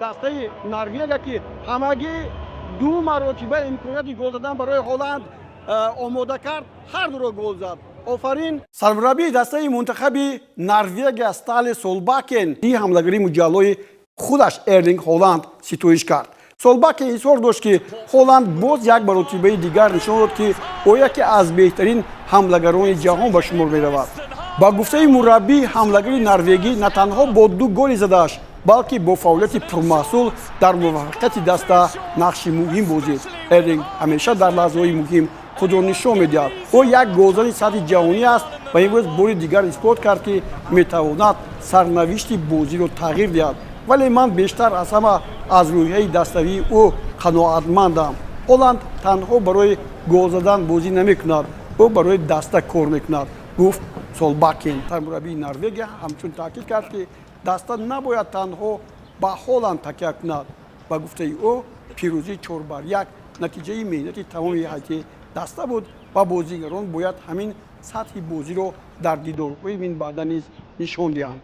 دسته نروژ که همگی دو مرتبه امکانات گل زدن برای هلند آماده کرد، هر دو را گل زد. آفرین. سرمربی دسته منتخب نروژ استال سولباکن این حمله‌گری مجلوی خودش ارلینگ هلند ستایش کرد. سولباکن اصرار داشت که هلند باز یک مرتبه دیگر نشان داد که او یکی از بهترین حمله‌گران جهان به شمار می‌رود. با گفته مربی حمله‌گر نروژی نه تنها با دو گل زده‌اش بلکه با فعالیت پرمحصول در موفقیت دسته نقش مهم بازی. ارلینگ همیشه در لحظه‌های مهم خود را نشان می‌دهد. او یک گلزن سطح جهانی است و امروز بار دیگر اثبات کرد که می‌تواند سرنوشت بازی را تغییر دهد. ولی من بیشتر از همه از روحیه دسته‌ای او قناعتمندم. هلند تنها برای گل زدن بازی نمی‌کند، او برای دسته کار می‌کند، گفت سولباکن. سرمربی نروژ همچون تاکید کرد که دسته نباید تنها به هلند تکیه کند. با گفته او پیروزی 4-1 نتیجه محنت تمام هیئت دسته بود و بازیگران باید همین سطح بازی را در دیدارهای من بعد نیز نشان دهند.